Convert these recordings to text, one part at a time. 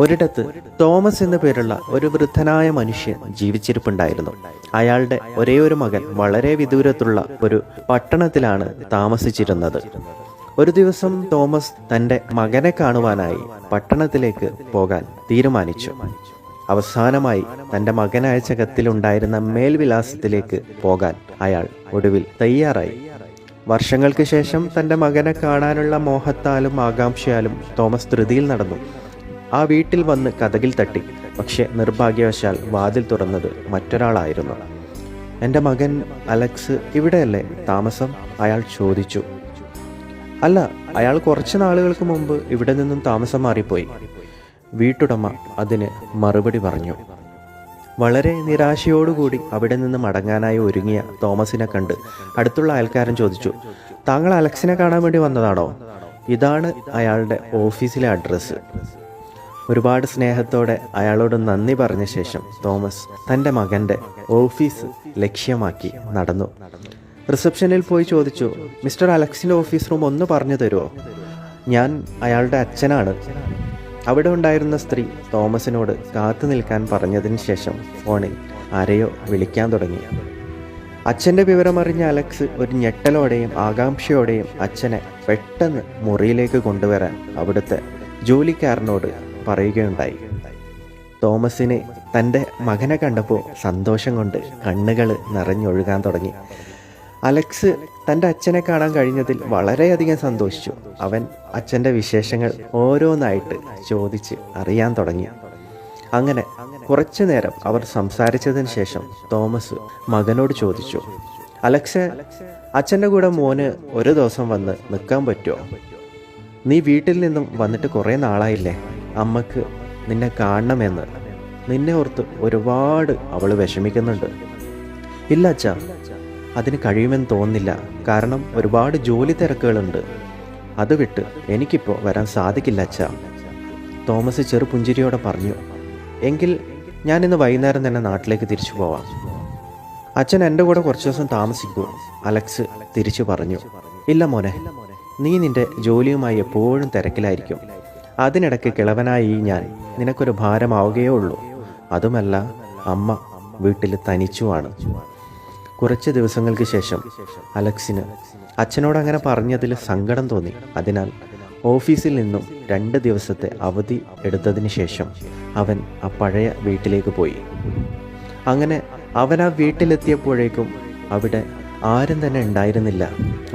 ഒരിടത്ത് തോമസ് എന്നു പേരുള്ള ഒരു വൃദ്ധനായ മനുഷ്യൻ ജീവിച്ചിരിപ്പുണ്ടായിരുന്നു. അയാളുടെ ഒരേ ഒരു മകൻ വളരെ വിദൂരത്തുള്ള ഒരു പട്ടണത്തിലാണ് താമസിച്ചിരുന്നത്. ഒരു ദിവസം തോമസ് തൻ്റെ മകനെ കാണുവാനായി പട്ടണത്തിലേക്ക് പോകാൻ തീരുമാനിച്ചു. അവസാനമായി തൻ്റെ മകൻ അയച്ച കത്തിലുണ്ടായിരുന്ന മേൽവിലാസത്തിലേക്ക് പോകാൻ അയാൾ ഒടുവിൽ തയ്യാറായി. വർഷങ്ങൾക്ക് ശേഷം തൻ്റെ മകനെ കാണാനുള്ള മോഹത്താലും ആകാംക്ഷയാലും തോമസ് ധൃതിയിൽ നടന്നു. ആ വീട്ടിൽ വന്ന് കതകിൽ തട്ടി. പക്ഷെ നിർഭാഗ്യവശാൽ വാതിൽ തുറന്നത് മറ്റൊരാളായിരുന്നു. എൻ്റെ മകൻ അലക്സ് ഇവിടെയല്ലേ താമസം? അയാൾ ചോദിച്ചു. അല്ല, അയാൾ കുറച്ച് നാളുകൾക്ക് മുമ്പ് ഇവിടെ നിന്നും താമസം മാറിപ്പോയി. വീട്ടുടമ അതിന് മറുപടി പറഞ്ഞു. വളരെ നിരാശയോടുകൂടി അവിടെ നിന്ന് മടങ്ങാനായി ഒരുങ്ങിയ തോമസിനെ കണ്ട് അടുത്തുള്ള അയൽക്കാരൻ ചോദിച്ചു, താങ്കൾ അലക്സിനെ കാണാൻ വേണ്ടി വന്നതാണോ? ഇതാണ് അയാളുടെ ഓഫീസിലെ അഡ്രസ്സ്. ഒരുപാട് സ്നേഹത്തോടെ അയാളോട് നന്ദി പറഞ്ഞ ശേഷം തോമസ് തൻ്റെ മകൻ്റെ ഓഫീസ് ലക്ഷ്യമാക്കി നടന്നു. റിസപ്ഷനിൽ പോയി ചോദിച്ചു, മിസ്റ്റർ അലക്സിൻ്റെ ഓഫീസ് റൂം ഒന്ന് പറഞ്ഞു തരുമോ? ഞാൻ അയാളുടെ അച്ഛനാണ്. അവിടെ ഉണ്ടായിരുന്ന സ്ത്രീ തോമസിനോട് കാത്തു നിൽക്കാൻ പറഞ്ഞതിന് ശേഷം ഫോണിൽ ആരെയോ വിളിക്കാൻ തുടങ്ങി. അച്ഛൻ്റെ വിവരമറിഞ്ഞ അലക്സ് ഒരു ഞെട്ടലോടെയും ആകാംക്ഷയോടെയും അച്ഛനെ പെട്ടെന്ന് മുറിയിലേക്ക് കൊണ്ടുവരാൻ അവിടുത്തെ ജോലിക്കാരനോട് പറയുകയുണ്ടായി. തോമസിന് തൻ്റെ മകനെ കണ്ടപ്പോൾ സന്തോഷം കൊണ്ട് കണ്ണുകൾ നിറഞ്ഞൊഴുകാൻ തുടങ്ങി. അലക്സ് തൻ്റെ അച്ഛനെ കാണാൻ കഴിഞ്ഞതിൽ വളരെയധികം സന്തോഷിച്ചു. അവൻ അച്ഛൻ്റെ വിശേഷങ്ങൾ ഓരോന്നായിട്ട് ചോദിച്ച് അറിയാൻ തുടങ്ങി. അങ്ങനെ കുറച്ചു നേരം അവർ സംസാരിച്ചതിന് ശേഷം തോമസ് മകനോട് ചോദിച്ചു, അലക്സ്, അച്ഛൻ്റെ കൂടെ മോന് ഒരു ദിവസം വന്ന് നിൽക്കാൻ പറ്റുമോ? നീ വീട്ടിൽ നിന്നും വന്നിട്ട് കുറേ നാളായില്ലേ? അമ്മക്ക് നിന്നെ കാണണമെന്ന്. നിന്നെ ഓർത്ത് ഒരുപാട് അവൾ വിഷമിക്കുന്നുണ്ട്. ഇല്ല അച്ഛാ, അതിന് കഴിയുമെന്ന് തോന്നുന്നില്ല. കാരണം ഒരുപാട് ജോലി തിരക്കുകളുണ്ട്. അത് വിട്ട് എനിക്കിപ്പോൾ വരാൻ സാധിക്കില്ല അച്ഛാ. തോമസ് ചെറുപുഞ്ചിരിയോടെ പറഞ്ഞു. എങ്കിൽ ഞാൻ ഇന്ന് വൈകുന്നേരം തന്നെ നാട്ടിലേക്ക് തിരിച്ചു പോവാം. അച്ഛൻ എൻ്റെ കൂടെ കുറച്ച് ദിവസം താമസിക്കൂ, അലക്സ് തിരിച്ചു പറഞ്ഞു. ഇല്ല മോനെ, നീ നിൻ്റെ ജോലിയുമായി എപ്പോഴും തിരക്കിലായിരിക്കും. അതിനിടയ്ക്ക് കിളവനായി ഞാൻ നിനക്കൊരു ഭാരമാവുകയേ ഉള്ളൂ. അതുമല്ല, അമ്മ വീട്ടിൽ തനിച്ചുമാണ്. കുറച്ച് ദിവസങ്ങൾക്ക് ശേഷം അലക്സിന് അച്ഛനോട് അങ്ങനെ പറഞ്ഞതിൽ സങ്കടം തോന്നി. അതിനാൽ ഓഫീസിൽ നിന്നും 2 ദിവസത്തെ അവധി എടുത്തതിന് ശേഷം അവൻ ആ പഴയ വീട്ടിലേക്ക് പോയി. അങ്ങനെ അവൻ ആ വീട്ടിലെത്തിയപ്പോഴേക്കും അവിടെ ആരും തന്നെ ഉണ്ടായിരുന്നില്ല.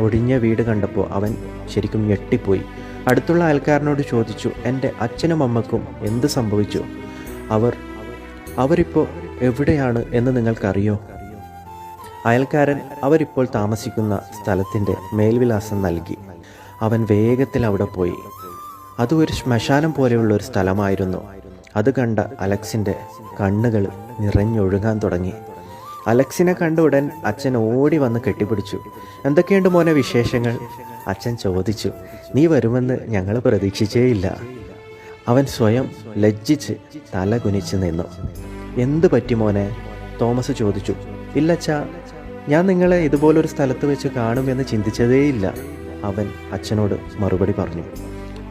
ഒഴിഞ്ഞ വീട് കണ്ടപ്പോൾ അവൻ ശരിക്കും ഞെട്ടിപ്പോയി. അടുത്തുള്ള അയൽക്കാരനോട് ചോദിച്ചു, എൻ്റെ അച്ഛനും അമ്മക്കും എന്ത് സംഭവിച്ചു? അവരിപ്പോൾ എവിടെയാണ് എന്ന് നിങ്ങൾക്കറിയോ? അയൽക്കാരൻ അവരിപ്പോൾ താമസിക്കുന്ന സ്ഥലത്തിൻ്റെ മേൽവിലാസം നൽകി. അവൻ വേഗത്തിൽ അവിടെ പോയി. അത് ഒരു ശ്മശാനം പോലെയുള്ള ഒരു സ്ഥലമായിരുന്നു. അത് കണ്ട അലക്സിൻ്റെ കണ്ണുകൾ നിറഞ്ഞൊഴുകാൻ തുടങ്ങി. അലക്സിനെ കണ്ട ഉടൻ അച്ഛൻ ഓടി വന്ന് കെട്ടിപ്പിടിച്ചു. എന്തൊക്കെയുണ്ട് മോനെ വിശേഷങ്ങൾ? അച്ഛൻ ചോദിച്ചു. നീ വരുമെന്ന് ഞങ്ങൾ പ്രതീക്ഷിച്ചേയില്ല. അവൻ സ്വയം ലജ്ജിച്ച് തല കുനിച്ച് നിന്നു. എന്ത് പറ്റി മോനെ? തോമസ് ചോദിച്ചു. ഇല്ലച്ചാ, ഞാൻ നിങ്ങളെ ഇതുപോലൊരു സ്ഥലത്ത് വെച്ച് കാണുമെന്ന് ചിന്തിച്ചതേയില്ല, അവൻ അച്ഛനോട് മറുപടി പറഞ്ഞു.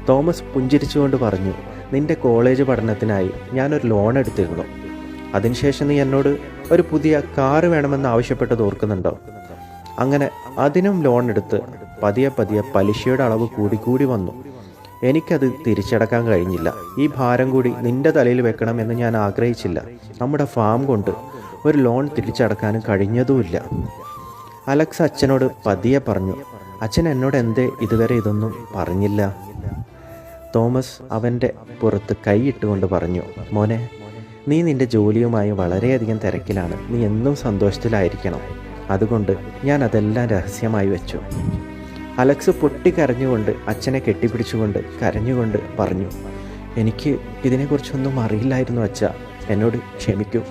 തോമസ് പുഞ്ചിരിച്ചുകൊണ്ട് പറഞ്ഞു, നിന്റെ കോളേജ് പഠനത്തിനായി ഞാനൊരു ലോൺ എടുത്തിരുന്നു. അതിനുശേഷം നീ എന്നോട് ഒരു പുതിയ കാറ് വേണമെന്ന് ആവശ്യപ്പെട്ടത് ഓർക്കുന്നുണ്ടോ? അങ്ങനെ അതിനും ലോൺ എടുത്ത് പതിയെ പലിശയുടെ അളവ് കൂടി വന്നു. എനിക്കത് തിരിച്ചടക്കാൻ കഴിഞ്ഞില്ല. ഈ ഭാരം കൂടി നിന്റെ തലയിൽ വെക്കണമെന്ന് ഞാൻ ആഗ്രഹിച്ചില്ല. നമ്മുടെ ഫാം കൊണ്ട് ഒരു ലോൺ തിരിച്ചടക്കാനും കഴിഞ്ഞതുമില്ല. അലക്സ് അച്ഛനോട് പതിയെ പറഞ്ഞു. അച്ഛൻ എന്നോട് എന്തേ ഇതുവരെ ഇതൊന്നും പറഞ്ഞില്ല? തോമസ് അവൻ്റെ പുറത്ത് കൈയിട്ടുകൊണ്ട് പറഞ്ഞു, മോനെ, നീ നിൻ്റെ ജോലിയുമായി വളരെയധികം തിരക്കിലാണ്. നീ എന്നും സന്തോഷത്തിലായിരിക്കണം. അതുകൊണ്ട് ഞാൻ അതെല്ലാം രഹസ്യമായി വെച്ചു. അലക്സ് പൊട്ടിക്കരഞ്ഞുകൊണ്ട് അച്ഛനെ കെട്ടിപ്പിടിച്ചുകൊണ്ട് കരഞ്ഞുകൊണ്ട് പറഞ്ഞു, എനിക്ക് ഇതിനെക്കുറിച്ചൊന്നും അറിയില്ലായിരുന്നു അച്ഛാ, എന്നോട് ക്ഷമിക്കൂ.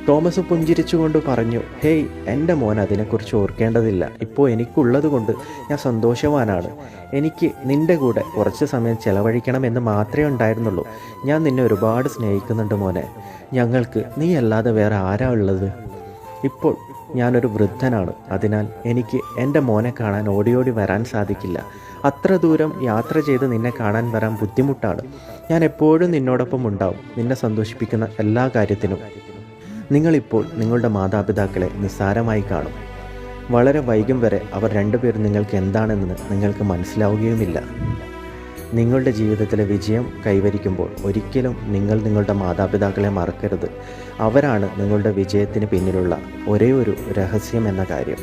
തോമസ് പുഞ്ചിരിച്ചുകൊണ്ട് പറഞ്ഞു, ഹേയ്, എൻ്റെ മോൻ അതിനെക്കുറിച്ച് ഓർക്കേണ്ടതില്ല. ഇപ്പോൾ എനിക്കുള്ളത് കൊണ്ട് ഞാൻ സന്തോഷവാനാണ്. എനിക്ക് നിൻ്റെ കൂടെ കുറച്ച് സമയം ചെലവഴിക്കണമെന്ന് മാത്രമേ ഉണ്ടായിരുന്നുള്ളൂ. ഞാൻ നിന്നെ ഒരുപാട് സ്നേഹിക്കുന്നുണ്ട് മോനെ. ഞങ്ങൾക്ക് നീ അല്ലാതെ വേറെ ആരാ ഉള്ളത്? ഇപ്പോൾ ഞാനൊരു വൃദ്ധനാണ്. അതിനാൽ എനിക്ക് എൻ്റെ മോനെ കാണാൻ ഓടി വരാൻ സാധിക്കില്ല. അത്ര ദൂരം യാത്ര ചെയ്ത് നിന്നെ കാണാൻ വരാൻ ബുദ്ധിമുട്ടാണ്. ഞാൻ എപ്പോഴും നിന്നോടൊപ്പം ഉണ്ടാവും, നിന്നെ സന്തോഷിപ്പിക്കുന്ന എല്ലാ കാര്യത്തിനും. നിങ്ങളിപ്പോൾ നിങ്ങളുടെ മാതാപിതാക്കളെ നിസ്സാരമായി കാണും. വളരെ വൈകും വരെ അവർ രണ്ടുപേരും നിങ്ങൾക്ക് എന്താണെന്ന് നിങ്ങൾക്ക് മനസ്സിലാവുകയുമില്ല. നിങ്ങളുടെ ജീവിതത്തിലെ വിജയം കൈവരിക്കുമ്പോൾ ഒരിക്കലും നിങ്ങൾ നിങ്ങളുടെ മാതാപിതാക്കളെ മറക്കരുത്. അവരാണ് നിങ്ങളുടെ വിജയത്തിന് പിന്നിലുള്ള ഒരേ ഒരു രഹസ്യം എന്ന കാര്യം.